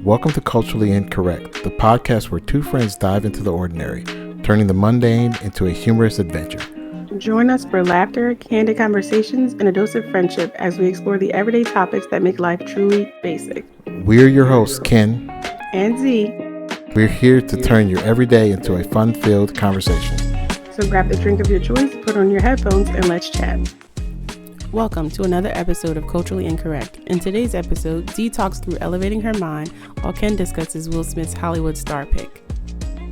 Welcome to Culturally Incorrect, the podcast where two friends dive into the ordinary, turning the mundane into a humorous adventure. Join us for laughter, candid conversations, and a dose of friendship as we explore the everyday topics that make life truly basic. We're your hosts, Ken and Z. We're here to turn your everyday into a fun-filled conversation. So grab the drink of your choice, put on your headphones, and let's chat. Welcome to another episode of Culturally Incorrect. In today's episode, Z talks through elevating her mind while Ken discusses Will Smith's Hollywood star pick.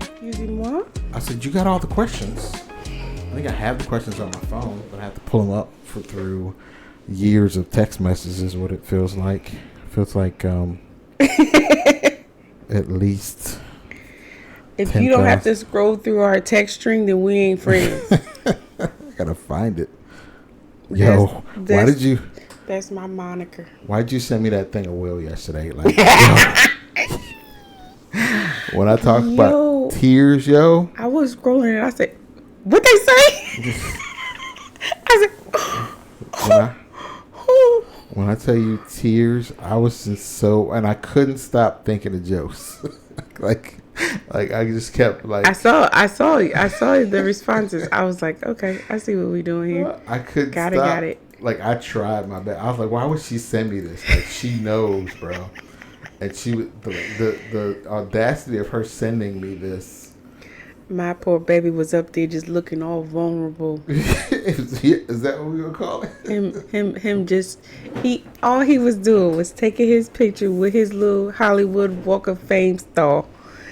Excuse-moi? I said, you got all the questions. I think I have the questions on my phone, but I have to pull them up through years of text messages, what it feels like. It feels like at least... If 10, you don't have to scroll through our text string, then we ain't friends. I gotta find it. Yo, why did you... That's my moniker. Why'd you send me that thing of Will yesterday? Like, when I talk about tears, yo. I was scrolling and I said, what they say? I said, when I tell you tears, I was just so... And I couldn't stop thinking of jokes. like I just kept like... I saw the responses. I was like, okay, I see what we're doing here. I couldn't got stop. It. Like, I tried my best. I was like, why would she send me this? Like, she knows, bro. And she would... The audacity of her sending me this. My poor baby was up there just looking all vulnerable. Is that what we were calling him? All he was doing was taking his picture with his little Hollywood Walk of Fame star.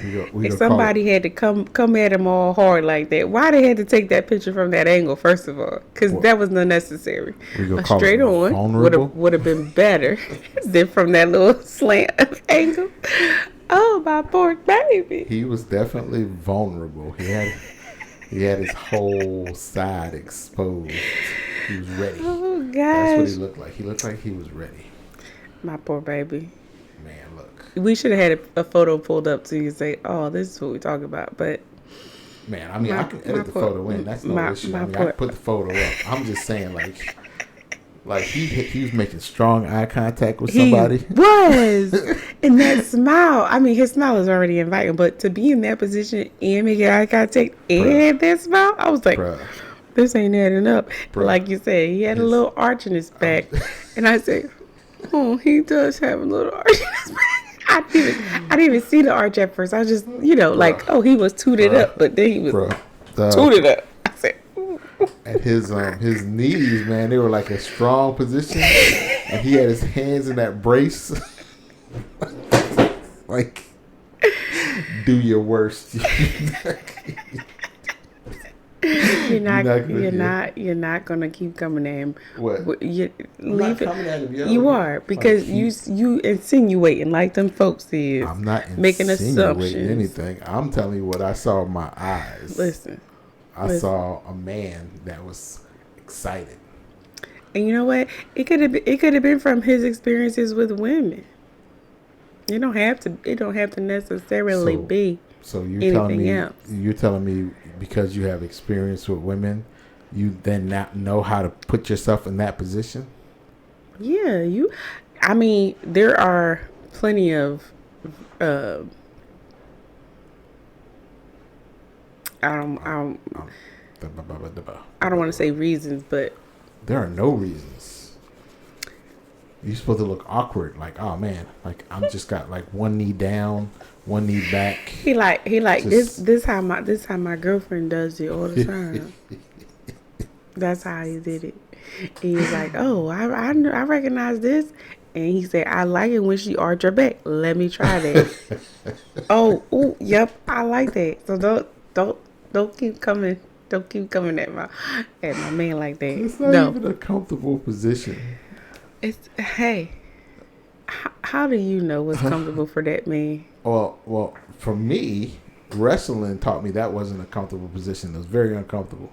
And somebody had to come at him all hard like that. Why they had to take that picture from that angle, first of all? Because that was unnecessary. A straight on would have been better than from that little slant angle. Oh, my poor baby. He was definitely vulnerable. He had his whole side exposed. He was ready. Oh, gosh. That's what he looked like. He looked like he was ready. My poor baby. Man, look. We should have had a photo pulled up so you could say, oh, this is what we're talking about. But man, I mean, I can edit the photo in. That's no issue. I can put the photo up. I'm just saying, like he was making strong eye contact with somebody. He was. And that smile. I mean, his smile is already inviting, but to be in that position and making eye contact and that smile, I was like, this ain't adding up. Like you said, he had a little arch in his back. And I said, oh, he does have a little arch in his back. I didn't even see the arch at first. I was just, like, oh, he was tooted up, but then he was tooted up. I said, and his knees, man, they were like a strong position, and he had his hands in that brace. Like, do your worst. You're not gonna keep coming at him. What? I'm not coming at him. You are, because like you insinuating like them folks is. I'm not making assumptions. Anything. I'm telling you what I saw with my eyes. Listen. I saw a man that was excited. And you know what? It could have been from his experiences with women. It don't have to necessarily be. So you're anything else. You're telling me because you have experience with women, you then not know how to put yourself in that position? Yeah, I mean, there are plenty of I don't want to say reasons, but there are no reasons. You're supposed to look awkward, like, oh man, like I'm just got like one knee down, one knee back. He like this how my girlfriend does it all the time. That's how he did it. He's like, oh, I recognize this, and he said, I like it when she arch her back. Let me try that. oh, yep, I like that. So don't keep coming. Don't keep coming at my man like that. It's not even a comfortable position. Hey, how do you know what's comfortable for that man? Well, for me, wrestling taught me that wasn't a comfortable position. It was very uncomfortable.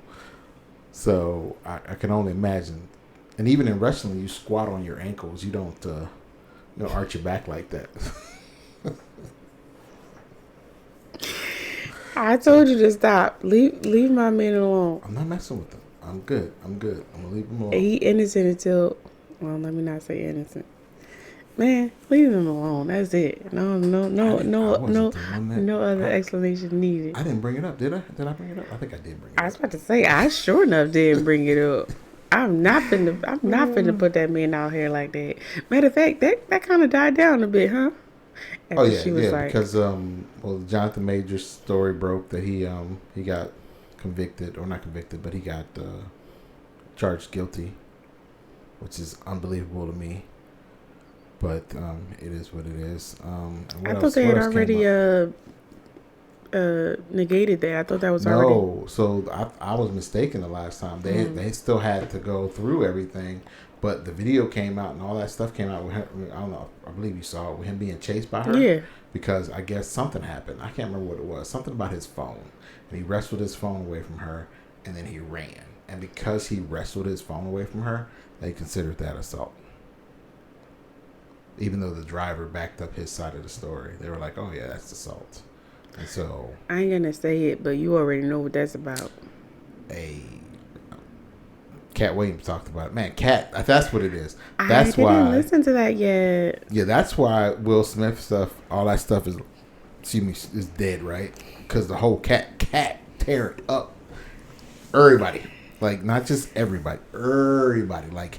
So I can only imagine. And even in wrestling, you squat on your ankles. You don't arch your back like that. I told you to stop. Leave my man alone. I'm not messing with him. I'm good. I'm gonna leave him alone. He innocent until, well, let me not say innocent. Man, leave him alone. That's it. No other explanation needed. I didn't bring it up, did I? Did I bring it up? I think I did bring it up. I was about to say, I sure enough didn't bring it up. I'm not finna put that man out here like that. Matter of fact, that kind of died down a bit, huh? After because Jonathan Major's story broke that he got convicted, or not convicted, but he got charged guilty, which is unbelievable to me. But it is what it is. I thought they had already negated that. I thought that was already. No, so I was mistaken the last time. They still had to go through everything, but the video came out and all that stuff came out with him. I don't know. I believe you saw it with him being chased by her. Yeah. Because I guess something happened. I can't remember what it was. Something about his phone, and he wrestled his phone away from her, and then he ran. And because he wrestled his phone away from her, they considered that assault. Even though the driver backed up his side of the story, they were like, "Oh yeah, that's assault." And so I ain't gonna say it, but you already know what that's about. Cat Williams talked about it. Man, Cat, that's what it is. That's why I didn't listen to that yet. Yeah, that's why Will Smith stuff, all that stuff is dead, right? Because the whole cat tearing up everybody, like not just everybody, like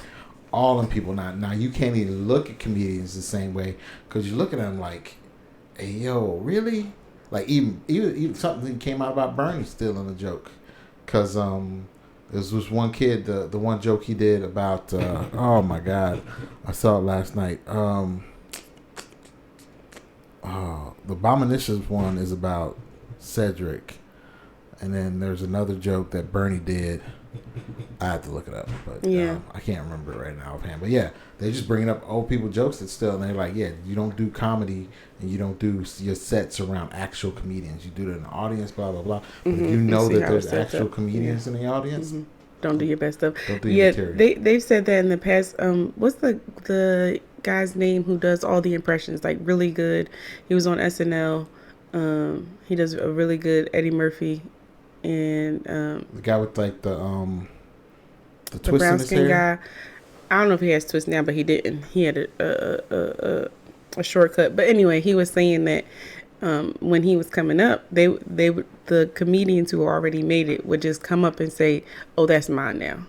all them people. Now you can't even look at comedians the same way because you look at them like, hey, yo, really? Like even something came out about Bernie stealing a joke, because there's this one kid, the one joke he did about oh my God, I saw it last night. The Abominations one is about Cedric, and then there's another joke that Bernie did. I have to look it up, but I can't remember it right now offhand. But yeah, they just bringing up old people jokes that still, and they're like, yeah, you don't do comedy and you don't do your sets around actual comedians. You do it in the audience, blah blah blah. But if you know that there's actual comedians in the audience, don't do your best stuff. Don't do your material. They've said that in the past. What's the guy's name who does all the impressions? Like really good. He was on SNL. He does a really good Eddie Murphy. And the guy with like the twist brown in his skin hair guy. I don't know if he has twists now, but he didn't. He had a shortcut. But anyway, he was saying that when he was coming up, they would, the comedians who already made it would just come up and say, "Oh, that's mine now."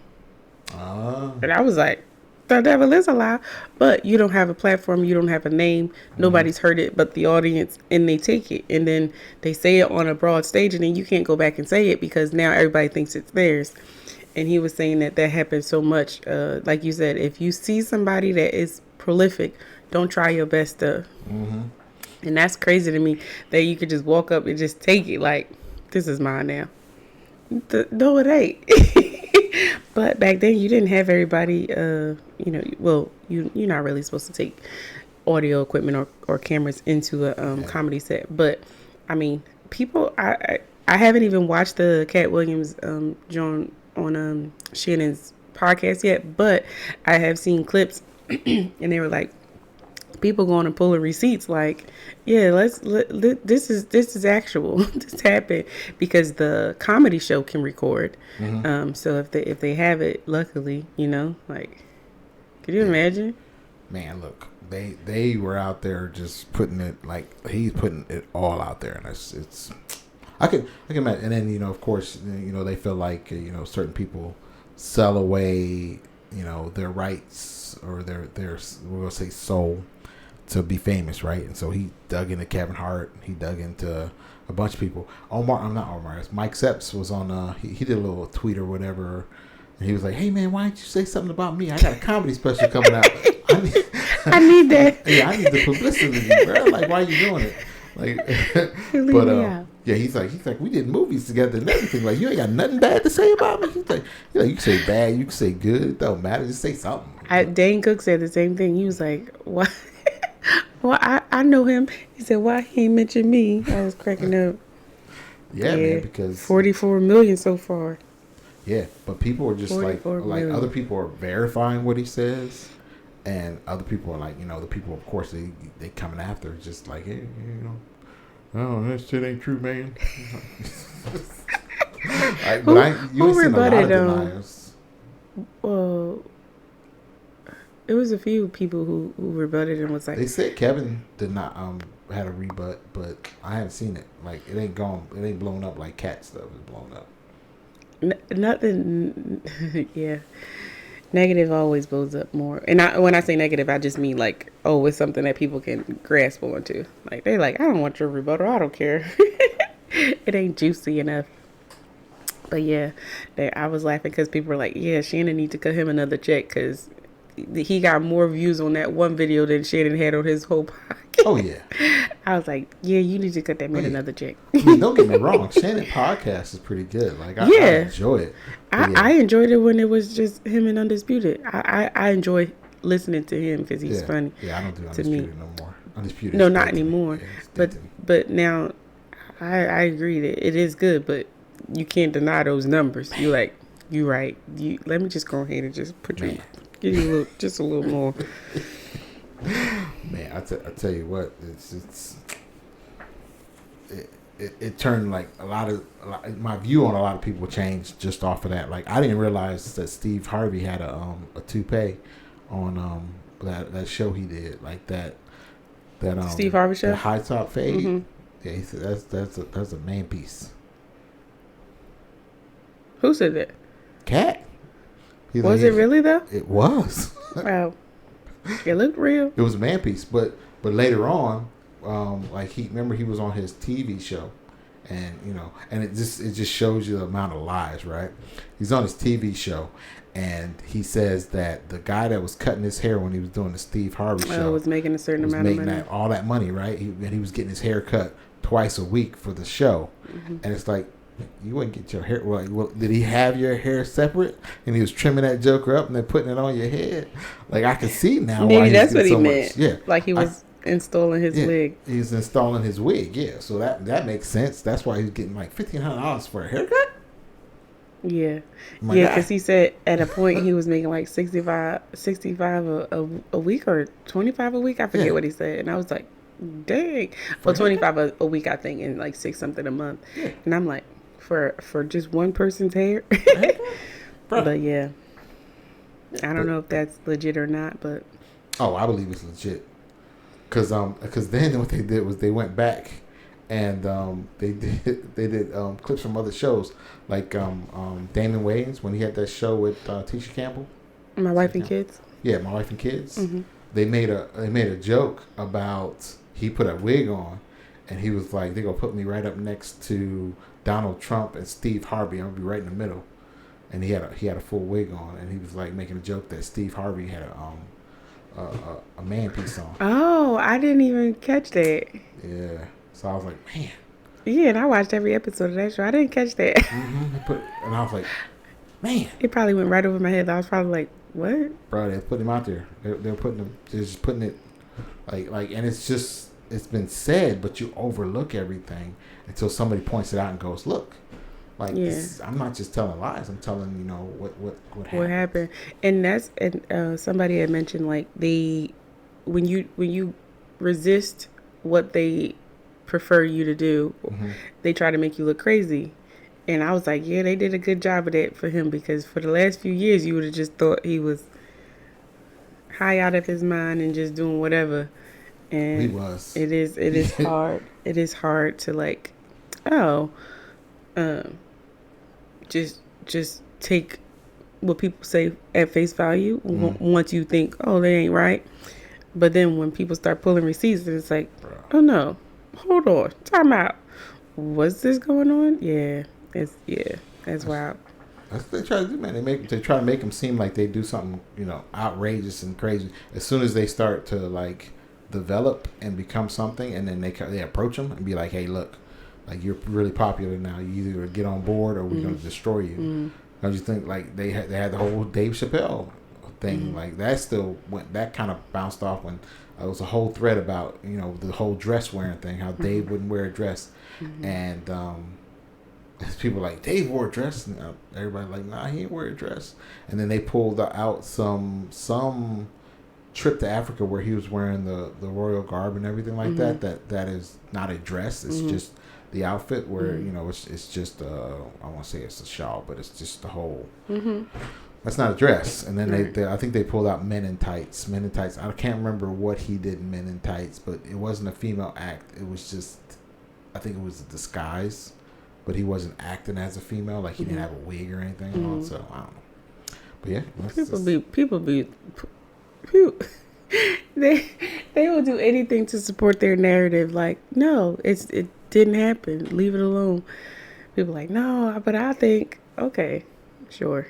And I was like, "The devil is a lie." But you don't have a platform, you don't have a name, nobody's heard it but the audience, and they take it, and then they say it on a broad stage, and then you can't go back and say it because now everybody thinks it's theirs. And he was saying that happens so much. Like you said, if you see somebody that is prolific, don't try your best to. And that's crazy to me that you could just walk up and just take it like, this is mine now. No, it ain't. But back then you didn't have everybody, you're not really supposed to take audio equipment or cameras into a comedy set. But I mean, people, I haven't even watched the Cat Williams John on Shannon's podcast yet, but I have seen clips and they were like, people going and pulling receipts like, yeah, this is actual. This happened because the comedy show can record. So if they have it, luckily, like, could you imagine? Man, look, they were out there just putting it, like, he's putting it all out there, and it's I can imagine. And then of course, they feel like certain people sell away their rights or their we'll say soul to be famous, right? And so he dug into Kevin Hart. He dug into a bunch of people. Mike Sepps was on. He did a little tweet or whatever, and he was like, "Hey man, why didn't you say something about me? I got a comedy special coming out. I need that. Yeah, I need the publicity, bro. Like, why are you doing it? Like, he's like, we did movies together and everything. Like, you ain't got nothing bad to say about me. He's like, you can say bad, you can say good. It don't matter. Just say something. Dane Cook said the same thing. He was like, why? Well, I know him. He said, why he ain't mention me? I was cracking up. Yeah, man, because 44 million so far. Yeah, but people are just like other people are verifying what he says, and other people are like, the people, of course, they coming after, just like, hey, oh, that shit ain't true, man. Who rebutted him? Well, it was a few people who rebutted and was like, they said Kevin did not had a rebut, but I haven't seen it. Like it ain't blown up like cat stuff is blown up. Nothing. Yeah, negative always blows up more. And when I say negative, I just mean like, oh, it's something that people can grasp onto. Like they're like, I don't want your rebuttal. I don't care. It ain't juicy enough. But yeah, I was laughing because people were like, yeah, Shannon need to cut him another check because he got more views on that one video than Shannon had on his whole podcast. Oh, yeah. I was like, yeah, you need to cut that man another check. I mean, don't get me wrong. Shannon podcast is pretty good. Like, I enjoy it. I enjoyed it when it was just him and Undisputed. I enjoy listening to him because he's funny. Yeah, I don't do Undisputed no more. Undisputed. No, not anymore. Yeah, but now I agree that it is good, but you can't deny those numbers. You like, you right. Let me just go ahead and just put give you a little more. Man, I tell you what, it turned like a lot my view on a lot of people changed just off of that. Like I didn't realize that Steve Harvey had a toupee on that show he did, like that Steve Harvey show, the high top fade. Mm-hmm. Yeah, he said that's a man piece. Who said that? Cat. Was it really though? It was. Wow. It looked real. It was a man piece, but later on, like he was on his TV show, and and it just shows you the amount of lies, right? He's on his TV show, and he says that the guy that was cutting his hair when he was doing the Steve Harvey show was making a certain amount of money. All that money, right? And he was getting his hair cut twice a week for the show, and it's like. You wouldn't get your hair. Well, did he have your hair separate? And he was trimming that joker up and then putting it on your head. Like I can see now. Maybe that's what he meant. Yeah, like he was installing his wig. He's installing his wig. Yeah, so that makes sense. That's why he's getting like $1,500 for a haircut. Yeah, because he said at a point he was making like 65 a week or 25 a week. I forget what he said, and I was like, dang. Well, 25 a week I think, and like 6 something a month. Yeah. And I'm like. For just one person's hair. But yeah. I don't know if that's legit or not, but I believe it's legit. Cause then what they did was they went back and they did clips from other shows like Damon Wayans when he had that show with Tisha Campbell. My Wife and Kids. Yeah, My Wife and Kids. Mm-hmm. They made a joke about he put a wig on and he was like, they're gonna put me right up next to Donald Trump and Steve Harvey. I'm gonna be right in the middle, and he had a full wig on, and he was like making a joke that Steve Harvey had a man piece on. Oh, I didn't even catch that. Yeah, so I was like, man. Yeah, and I watched every episode of that show. I didn't catch that. Mm-hmm. And I was like, man. It probably went right over my head. I was probably like, what? Bro, they put him out there. They're just putting it like, and it's been said, but you overlook everything until somebody points it out and goes, look, like I'm not just telling lies. I'm telling what happened. What happened, and somebody had mentioned like when you resist what they prefer you to do, mm-hmm. they try to make you look crazy. And I was like, yeah, they did a good job of that for him because for the last few years you would have just thought he was high out of his mind and just doing whatever. And he was. It is hard. It is hard to like, just take what people say at face value once you think, oh, they ain't right. But then when people start pulling receipts, it's like, oh no, hold on, time out. What's this going on? Yeah, that's wild. That's what they try to do, man. They try to make them seem like they do something, outrageous and crazy. As soon as they start to like develop and become something, and then they approach them and be like, hey, look, like you're really popular now. You either get on board or we're going to destroy you. Mm-hmm. Don't you think like they had the whole Dave Chappelle thing, mm-hmm. like that kind of bounced off when it was a whole thread about the whole dress wearing thing, how mm-hmm. Dave wouldn't wear a dress, mm-hmm. and people like, Dave wore a dress, and everybody like, nah, he didn't wear a dress. And then they pulled out some trip to Africa where he was wearing the royal garb and everything like mm-hmm. that is not a dress, it's mm-hmm. just the outfit where mm-hmm. It's just I won't say it's a shawl, but it's just the whole That's not a dress. And then they I think they pulled out Men in Tights. Men in Tights. I can't remember what he did in Men in Tights, but it wasn't a female act. It was just, I think it was a disguise, but he wasn't acting as a female. Like he didn't have a wig or anything on. So I don't know. But yeah, they will do anything to support their narrative. Like, no, it didn't happen. Leave it alone. People like, no, but I think, okay, sure.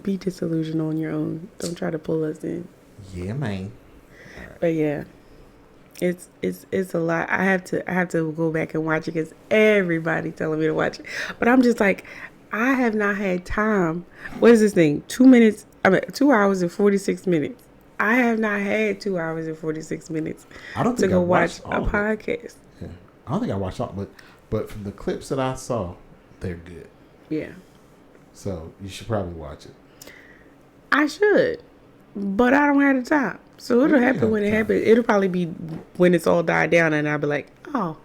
Be disillusioned on your own. Don't try to pull us in. Yeah, man. Right. But yeah, it's a lot. I have to go back and watch it because everybody telling me to watch it. But I'm just like, I have not had time. What is this thing? 2 hours and 46 minutes. I have not had 2 hours and 46 minutes to go watch a podcast. Yeah. I don't think I watched all, but from the clips that I saw, they're good. Yeah. So you should probably watch it. I should, but I don't have the time. So it'll happen when it happens. It'll probably be when it's all died down, and I'll be like, oh,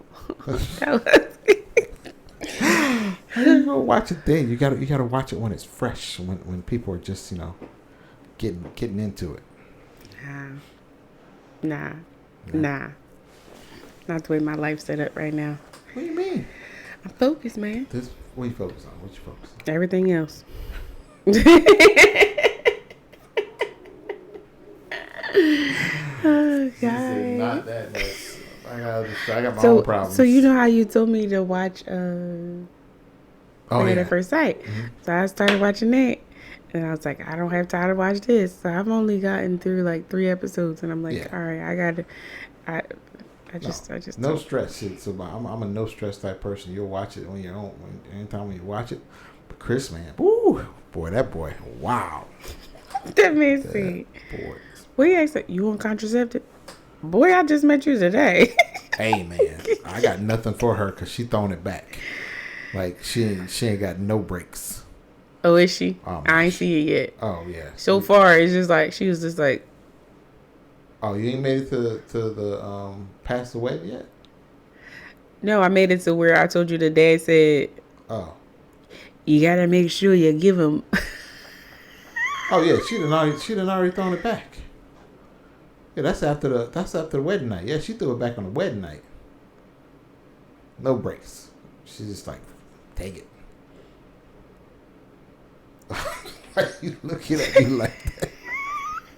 that was. How do you go watch it then? You gotta watch it when it's fresh, when people are just getting into it. Nah. Not the way my life's set up right now. What do you mean? I'm focused, man. What you focus on? What you focus on? Everything else. Oh, God. Not that much. I got my own problems. So you know how you told me to watch at First Sight. Mm-hmm. So I started watching that. And I was like, I don't have time to watch this. So I've only gotten through like 3 episodes, and I'm like, all right, I just no stress. So I'm a no stress type person. You'll watch it on your own. Anytime when you watch it. But Chris, man, that boy, wow. That man said, boy. Well, he asked, you want contraceptive? Boy, I just met you today. Hey, man, I got nothing for her because she throwing it back. Like she ain't got no breaks. Oh, is she? I ain't see it yet. Oh, yeah. So far, it's just like, she was just like. Oh, you ain't made it to the past the web yet? No, I made it to where I told you the dad said. Oh. You gotta make sure you give him. Oh yeah, she done already thrown it back. Yeah, that's after the wedding night. Yeah, she threw it back on the wedding night. No breaks. She's just like, take it. Why you looking at me like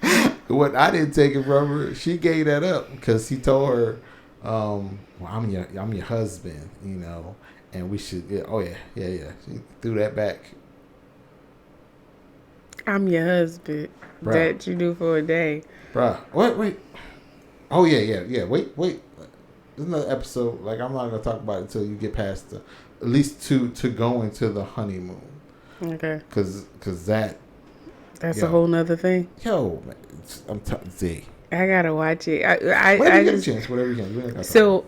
that? What I didn't take it from her, she gave that up because he told her, well, I'm your husband, and we should. Yeah, oh yeah. She threw that back. I'm your husband. Bruh. That you do for a day, bruh. Wait. Oh yeah. Wait. There's another episode. Like I'm not gonna talk about it until you get past at least to go into the honeymoon. Okay. Cause that's a whole nother thing. Yo, I'm Z. I gotta watch it. Whatever you get a chance. Whatever you can. So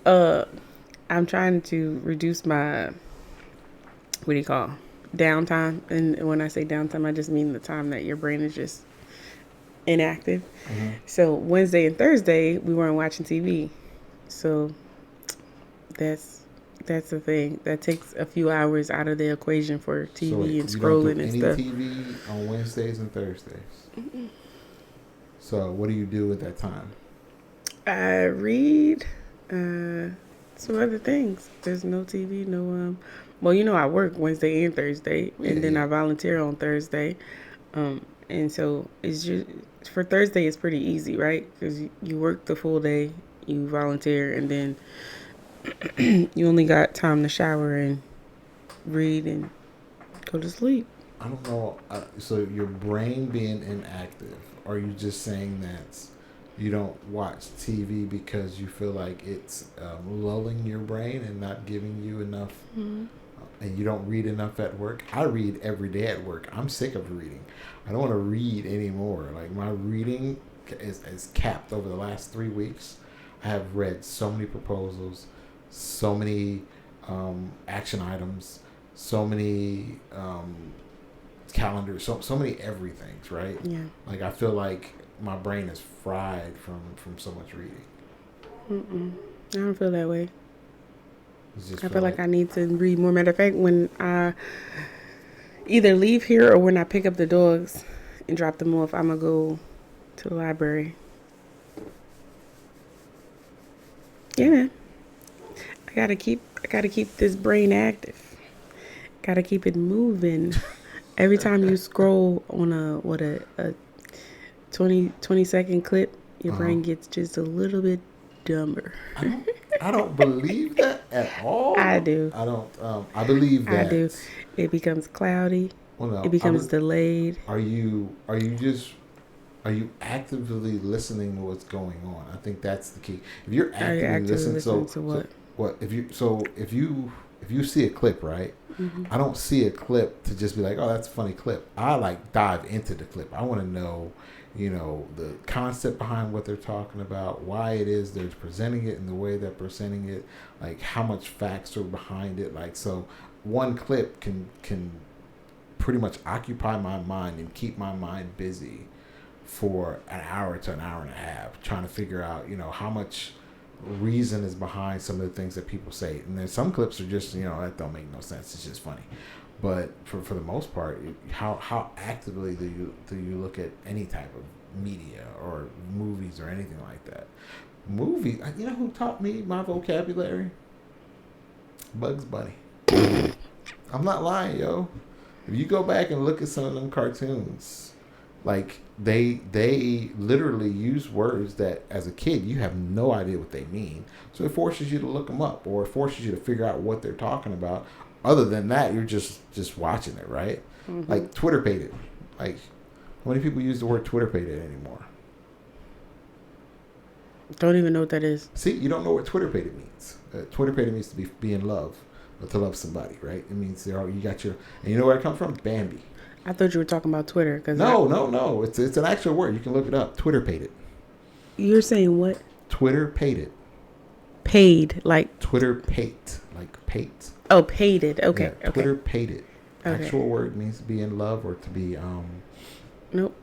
I'm trying to reduce my downtime. And when I say downtime, I just mean the time that your brain is just inactive. Mm-hmm. So Wednesday and Thursday we weren't watching TV. So that's the thing. That takes a few hours out of the equation for TV and scrolling and stuff. You don't do any TV on Wednesdays and Thursdays? Mm-mm. So what do you do at that time? I read some other things. There's no TV, no I work Wednesday and Thursday, and then I volunteer on Thursday. And so it's just for Thursday it's pretty easy, right? Because you work the full day, you volunteer, and then you only got time to shower and read and go to sleep. I don't know. So your brain being inactive, are you just saying that you don't watch TV because you feel like it's lulling your brain and not giving you enough, and you don't read enough at work? I read every day at work. I'm sick of reading. I don't want to read anymore. Like my reading is capped over the last 3 weeks. I have read so many proposals, so many action items, so many calendars, so many everythings, right? Yeah. Like I feel like my brain is fried from so much reading. I don't feel that way. I feel like I need to read more. Matter of fact, when either leave here or when I pick up the dogs and drop them off, I'm gonna go to the library. Yeah, man. I gotta keep this brain active. Gotta keep it moving. Every time you scroll on a 20 second clip, your brain gets just a little bit dumber. I don't believe that at all. I do. I don't. I believe that. I do. It becomes cloudy. Well, no, it becomes delayed. Are you actively listening to what's going on? I think that's the key. If you're actively listening to what? If you see a clip, right? Mm-hmm. I don't see a clip to just be like, oh, that's a funny clip. I like dive into the clip. I want to know, the concept behind what they're talking about, why it is they're presenting it in the way they're presenting it, like how much facts are behind it. Like, so one clip can pretty much occupy my mind and keep my mind busy for an hour to an hour and a half, trying to figure out, how much reason is behind some of the things that people say. And then some clips are just, that don't make no sense. It's just funny. But for the most part, how actively do you look at any type of media or movies or anything like that? Movies, you know who taught me my vocabulary? Bugs Bunny. I'm not lying, yo. If you go back and look at some of them cartoons, like they literally use words that as a kid you have no idea what they mean. So it forces you to look them up, or it forces you to figure out what they're talking about. Other than that, you're just watching it, right? Mm-hmm. Like Twitter-pated. Like, how many people use the word Twitter-pated anymore? Don't even know what that is. See, you don't know what Twitter-pated means. Twitter-pated means to be in love, or to love somebody, right? It means you got your, and you know where it comes from? Bambi. I thought you were talking about Twitter. No. It's an actual word. You can look it up. Twitter-pated. You're saying what? Twitter-pated. Paid, like Twitter-paid, like pate. Oh, pated. Okay. Yeah, Twitter-pated. Okay. Actual word means to be in love or to be Nope.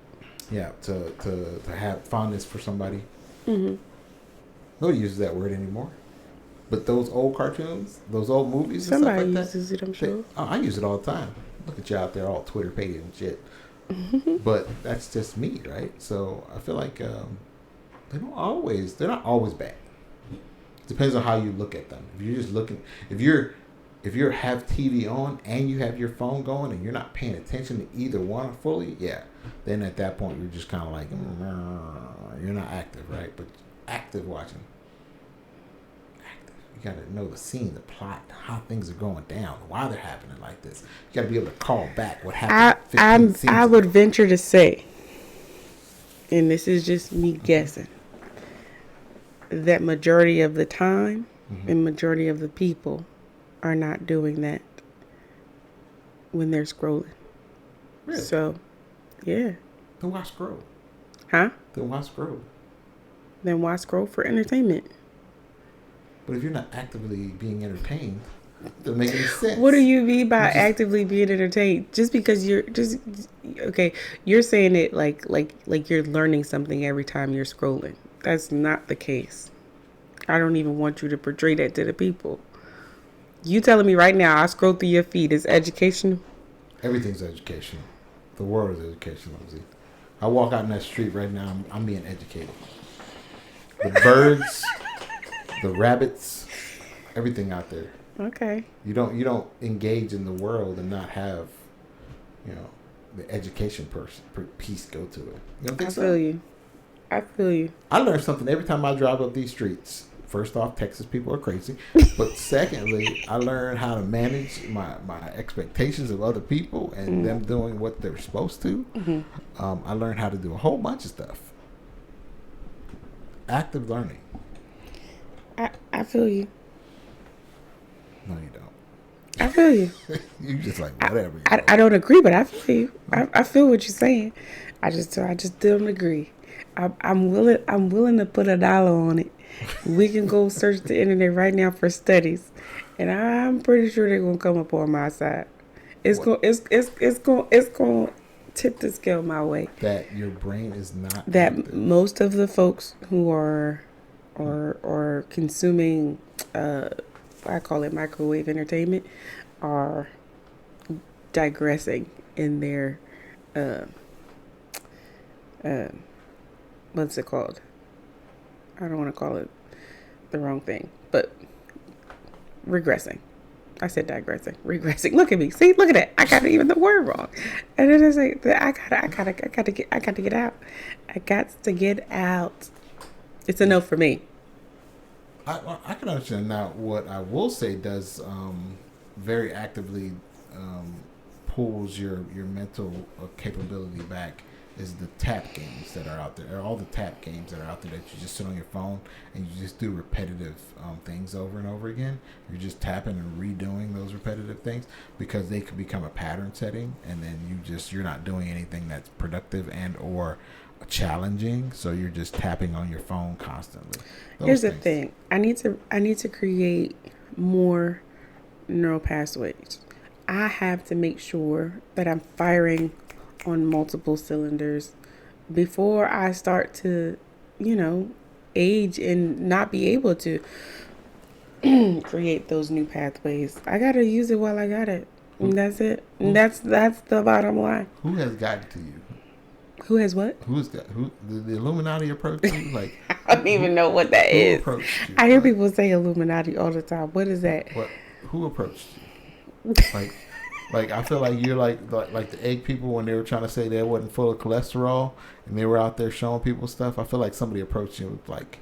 Yeah, to have fondness for somebody. Mm-hmm. Nobody uses that word anymore. But those old cartoons, those old movies, somebody and stuff like uses it. I'm sure. I use it all the time. Look at you out there, all Twitter-pated and shit. But that's just me, right? So I feel like they're not always bad. Depends on how you look at them. If you're just looking, if you have TV on and you have your phone going and you're not paying attention to either one fully, yeah, then at that point you're just kind of like, you're not active, right? But active watching. You got to know the scene, the plot, how things are going down, why they're happening like this. You got to be able to call back what happened. I would venture to say, and this is just me guessing, that majority of the time and majority of the people are not doing that when they're scrolling. Really? So, yeah. Then why scroll? Huh? Then why scroll? Then why scroll for entertainment? But if you're not actively being entertained, it doesn't make any sense. What do you mean by actively being entertained? Just because you're just okay, you're saying it like you're learning something every time you're scrolling. That's not the case. I don't even want you to portray that to the people. You telling me right now I scroll through your feed is educational? Everything's educational. The world is educational, Lindsay. I walk out in that street right now, I'm being educated. The birds, the rabbits, everything out there. Okay. You don't engage in the world and not have, the education piece go to it. You don't think so? I feel you. I learn something every time I drive up these streets. First off, Texas people are crazy. But secondly, I learn how to manage my expectations of other people and them doing what they're supposed to. Mm-hmm. I learned how to do a whole bunch of stuff. Active learning. I feel you. No, you don't. I feel you. You just like whatever. I don't agree, but I feel you. I feel what you're saying. I just don't agree. I'm willing to put $1 on it. We can go search the internet right now for studies, and I'm pretty sure they're gonna come up on my side. It's going to tip the scale my way. That your brain is not. That active. Most of the folks who are consuming, I call it microwave entertainment, are digressing in their what's it called? I don't want to call it the wrong thing, but regressing. I said digressing, regressing. Look at me. See, look at that. I got even the word wrong. And then it's like, I gotta get out. I got to get out. It's a no for me. I can understand. Now, what I will say does very actively pulls your mental capability back is the tap games that are out there. All the tap games that are out there that you just sit on your phone and you just do repetitive things over and over again. You're just tapping and redoing those repetitive things because they could become a pattern setting, and then you're not doing anything that's productive and or challenging. So you're just tapping on your phone constantly. Here's the thing: I need to create more neural pathways. I have to make sure that I'm firing on multiple cylinders before I start to, age and not be able to create those new pathways. I gotta use it while I got it. And that's it. And that's the bottom line. Who has gotten to you? Who has what? Who the Illuminati approached you? Like I don't even know what that is. I hear people say Illuminati all the time. What is that? Who approached you? Like I feel like you're like the egg people when they were trying to say they wasn't full of cholesterol and they were out there showing people stuff. I feel like somebody approached you with like.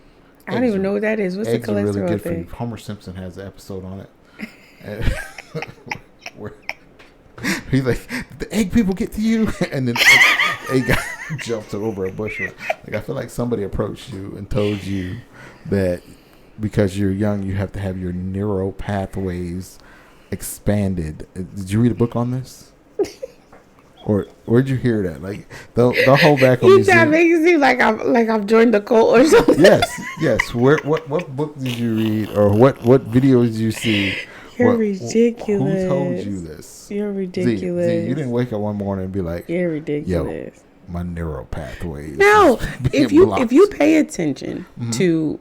I don't even know what that is. What's the cholesterol really good thing? For you. Homer Simpson has an episode on it. Where he's like, did the egg people get to you? And then egg guy jumps over a bush. Like I feel like somebody approached you and told you that because you're young, you have to have your neural pathways expanded. Did you read a book on this? Or where'd you hear that? Like they'll hold back on you trying to make it seem like I've joined the cult or something. Yes. What book did you read or what video did you see? You're ridiculous. Who told you this? You're ridiculous. Z, you didn't wake up one morning and be like, you're ridiculous. Yo, my neural pathways. No, if you pay attention to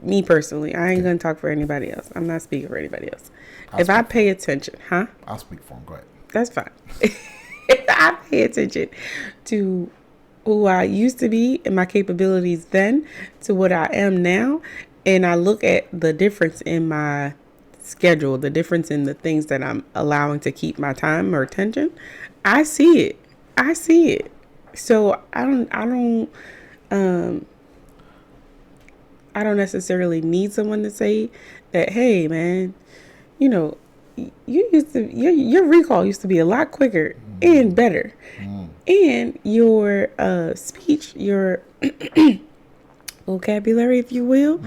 me personally, I ain't gonna talk for anybody else. I'm not speaking for anybody else. If I pay attention, I'll speak for him. Go ahead. That's fine. If I pay attention to who I used to be and my capabilities then to what I am now, and I look at the difference in my schedule, the difference in the things that I'm allowing to keep my time or attention, I see it. So I don't necessarily need someone to say that, hey man, you used to your recall used to be a lot quicker and better. And your speech, your vocabulary, if you will,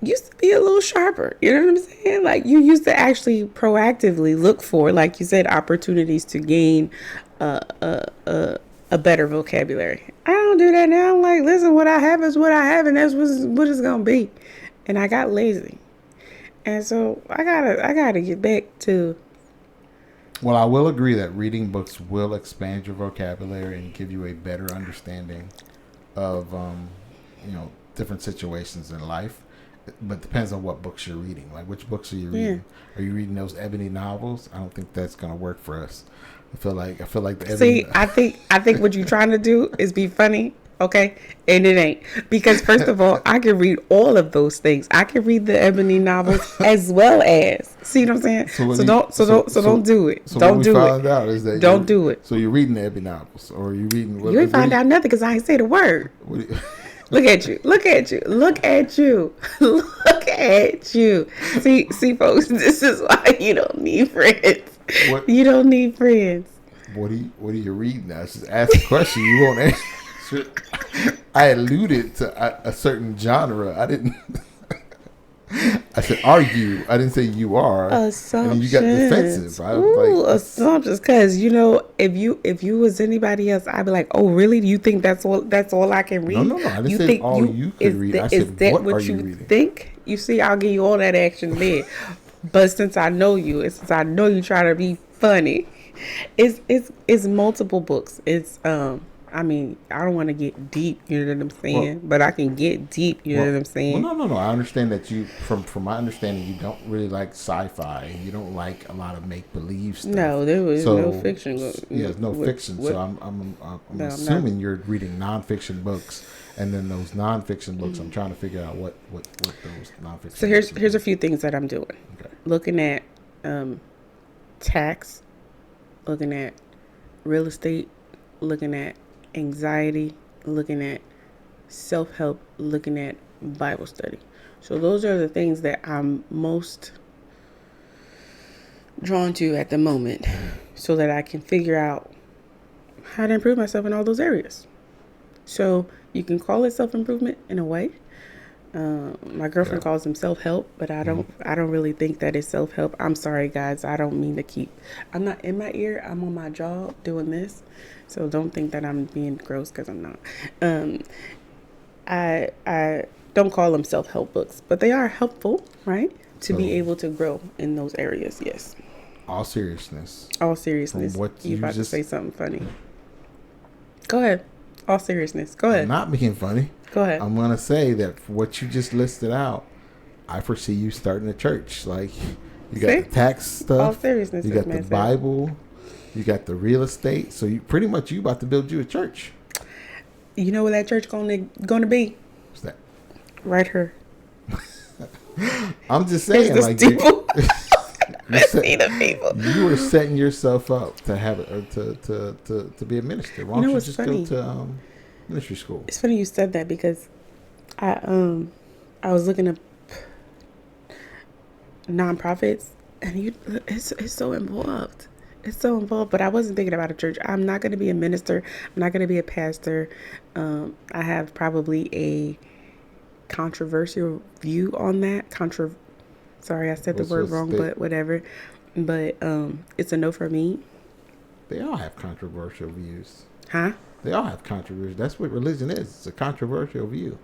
used to be a little sharper. You know what I'm saying? Like you used to actually proactively look for, like you said, opportunities to gain a better vocabulary. I don't do that now. I'm like, listen, what I have is what I have, and that's what it's gonna be. And I got lazy, and so I gotta get back to. Well, I will agree that reading books will expand your vocabulary and give you a better understanding of different situations in life. But it depends on what books you're reading. Like, which books are you reading? Yeah. Are you reading those ebony novels? I don't think that's gonna work for us. I feel like the ebony. I think what you're trying to do is be funny, okay? And it ain't, because first of all, I can read all of those things. I can read the ebony novels as well as. See what I'm saying? So don't do it. So don't do it. Out is that don't do it. So you're reading the ebony novels, or are you reading? You ain't find out nothing because I ain't say the word. Look at you. See, folks, this is why you don't need friends. You don't need friends. What are you reading now? Just ask a question. You won't answer. I alluded to a certain genre. I didn't. I said, are you? I didn't say you are. Assumptions. And you got defensive. Assumptions. Because if you was anybody else, I'd be like, oh, really? Do you think that's all I can read? No. I didn't say all you could read. I said, what are you reading? Think? You see, I'll give you all that action there. But since I know you, and since I know you try to be funny, it's multiple books. It's I mean, I don't want to get deep, you know what I'm saying? But I can get deep, you know what I'm saying? Well, no. I understand that you, from my understanding, you don't really like sci-fi. You don't like a lot of make-believe stuff. No, there was no fiction. There's no fiction. So I'm assuming you're reading nonfiction books, and then those nonfiction books. I'm trying to figure out what those nonfiction. So here's a few things that I'm doing. Okay. Looking at tax, looking at real estate, looking at anxiety, looking at self-help, looking at Bible study. So those are the things that I'm most drawn to at the moment, so that I can figure out how to improve myself in all those areas. So you can call it self-improvement in a way. My girlfriend calls them self-help, but I don't really think that it's self-help. I'm sorry, guys. I don't mean to I'm not in my ear. I'm on my jaw doing this. So don't think that I'm being gross, because I'm not. I don't call them self-help books, but they are helpful, right? To be able to grow in those areas. Yes. All seriousness. What you about to say something funny. Go ahead. All seriousness. Go ahead. I'm not being funny. Go ahead. I'm going to say that for what you just listed out, I foresee you starting a church. Like, you got the tax stuff. All seriousness. You got the Bible. You got the real estate. So you about to build you a church. You know where that church gonna be? What's that? Right here. I'm just saying, like, you were setting yourself up to have to be a minister. Why don't you just go to ministry school? It's funny you said that, because I was looking up nonprofits, and it's so involved. It's so involved, but I wasn't thinking about a church. I'm not going to be a minister. I'm not going to be a pastor. I have probably a controversial view on that. Sorry, I said the word wrong, but whatever. But it's a no for me. They all have controversial views. Huh? They all have controversy. That's what religion is. It's a controversial view.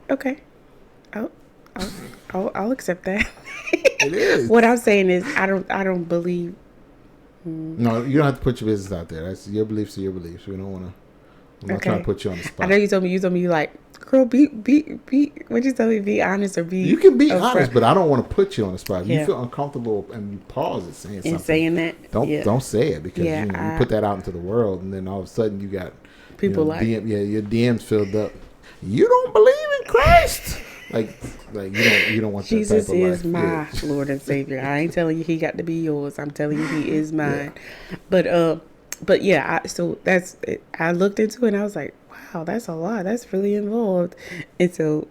Okay. I'll accept that. It is. What I'm saying is, I don't believe. No, you don't have to put your business out there. That's your beliefs. Are your beliefs. We don't want to. I'm not trying to put you on the spot. I know you told me like, girl, be. What'd you tell me? Be honest or be. You can be honest, but I don't want to put you on the spot. If you feel uncomfortable and you pause at saying something. And saying that. Don't say it, because you put that out into the world, and then all of a sudden you got people like your DMs filled up. You don't believe in Christ. Like you don't want Jesus that type of is my Lord and Savior. I ain't telling you he got to be yours. I'm telling you he is mine. Yeah. But yeah, so that's it. I looked into it and I was like, wow, that's a lot. That's really involved. And so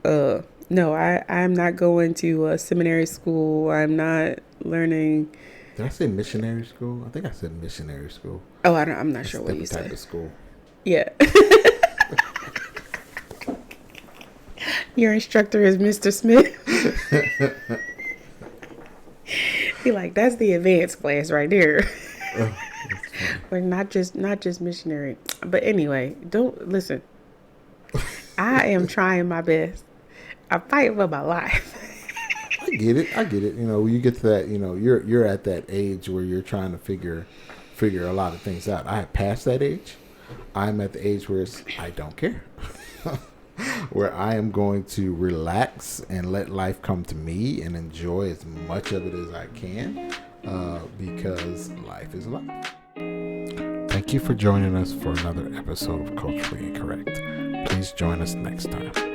no, I'm not going to seminary school. I'm not learning. Did I say missionary school? I think I said missionary school. Oh, I'm not sure what you said. Type of school. Yeah. Your instructor is Mr. Smith. He like, that's the advanced class right there. But not just missionary. But anyway, don't listen. I am trying my best. I'm fighting for my life. I get it. You know, when you get to that, you know, you're at that age where you're trying to figure a lot of things out. I have passed that age. I'm at the age where I don't care. Where I am going to relax and let life come to me and enjoy as much of it as I can, because life is life. Thank you for joining us for another episode of Culturally Incorrect. Please join us next time.